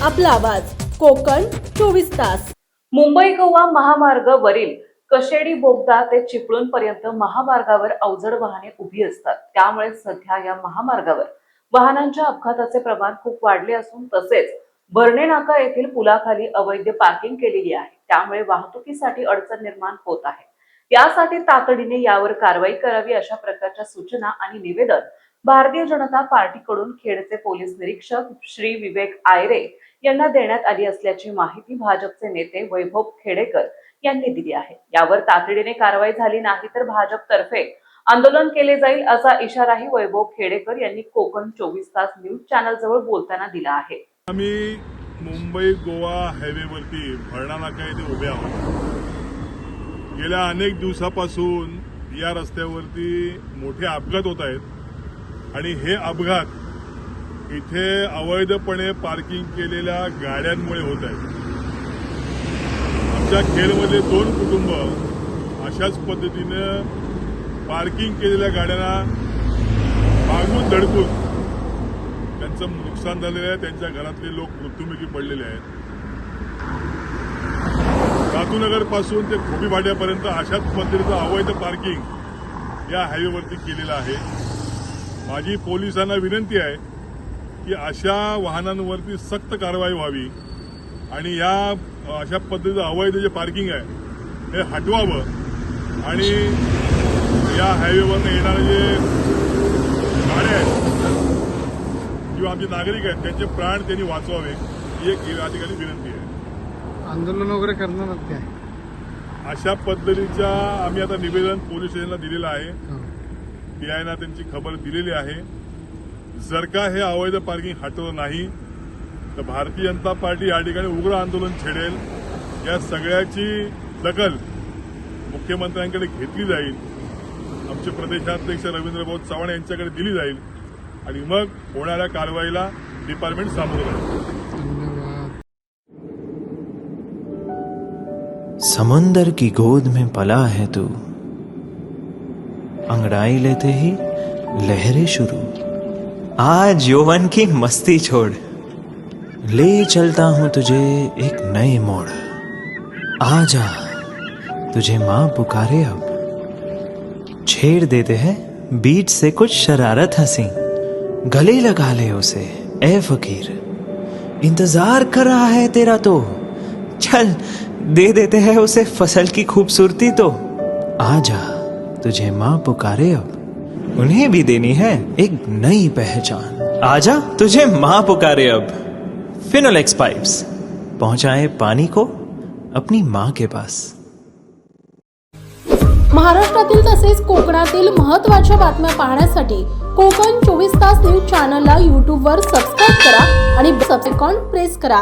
आपला आवाज कोकण 24 तास। मुंबई गोवा महामार्गावरील कशेडी बोगदा ते चिपळूण पर्यंत महामार्गावर अवजड वाहने उभी असतात। त्यामुळे सध्या या महामार्गावर वाहनांच्या अपघाताचे प्रमाण खूप वाढले असून तसेच भरणे नाका येथील पुलाखाली अवैध पार्किंग केलेली आहे। त्यामुळे वाहतुकीसाठी अडचण निर्माण होत आहे। यासाठी तातडीने यावर कारवाई करावी अशा प्रकारच्या सूचना आणि निवेदन भारतीय जनता पार्टीकडून खेडचे पोलीस निरीक्षक श्री विवेक आयरे यांना देण्यात आली असल्याची माहिती भाजपचे नेते वैभव खेडेकर यांनी दिली आहे। यावर तातडीने कारवाई झाली नाही तर भाजपतर्फे आंदोलन केले जाईल असा इशाराही वैभव खेडेकर यांनी कोकण 24 तास न्यूज चॅनल जवळ बोलताना दिला आहे। आम्ही मुंबई गोवा हायवेवरती भरणा नाका येथे उभे आहोत। गेल्या अनेक दिवसापासून या रस्त्यावरती मोठे अपघात होत आहेत आणि हे अपघात इथे अवैधपणे पार्किंग केलेल्या गाड्यांमुळे होत आहेत। आमच्या खेडमध्ये 2 कुटुंब अशाच पद्धतीने पार्किंग केलेल्या गाड्यांना मागून धडकून त्यांचं नुकसान झालेलं आहे। त्यांच्या घरातले लोक मृत्युमुखी पडलेले आहेत। रातूनगर पासून ते खोबी भाट्यापर्यंत अशाच पद्धतीचं अवैध पार्किंग या हायवेवरती केलेलं आहे। माझी पोलिसांना विनंती आहे की अशा वाहनांवरती सक्त कारवाई व्हावी आणि या अशा पद्धतीचं अवैध जे पार्किंग आहे हे हटवावं आणि या हायवेवरनं येणारे जे गाड्या आहेत किंवा आमचे नागरिक आहेत त्यांचे प्राण त्यांनी वाचवावे ही एक या ठिकाणी विनंती आहे। आंदोलन वगैरे करणार काय अशा पद्धतीच्या आम्ही आता निवेदन पोलीस स्टेशनला दिलेलं आहे। पीआयना त्यांची खबर दिलेली आहे। जर का हे अवैध पार्किंग हटवलं नाही तर भारतीय जनता पार्टी या ठिकाणी उग्र आंदोलन छेडेल। या सगळ्याची दखल मुख्यमंत्र्यांकडे घेतली जाईल। आमचे प्रदेशाध्यक्ष रवींद्र भाऊ चव्हाण यांच्याकडे दिली जाईल आणि मग होणाऱ्या कारवाईला डिपार्टमेंट सामोरं जाईल। समुंदर की गोद में पला है तू, अंगड़ाई लेते ही लहरें शुरू। आज यौवन की मस्ती छोड़, ले चलता हूं तुझे एक नए मोड़। आजा तुझे मां पुकारे अब, छेड़ देते हैं बीच से कुछ शरारत हंसी। गले लगा ले उसे ए फकीर, इंतजार कर रहा है तेरा तो। चल दे देते हैं उसे फसल की खूबसूरती तो। आजा तुझे मां पुकारे अब, उन्हें भी देनी है एक नई पहचान। आजा तुझे मां पुकारे अब। फिनोलेक्स पाइप्स पहुंचाए पानी को अपनी मां के पास। महाराष्ट्रातील तसेच कोकणातील महत्त्वाच्या बातम्या पाहण्यासाठी कोकण 24 तास न्यूज चॅनलला YouTube वर सबस्क्राइब करा आणि बेल आयकॉन प्रेस करा।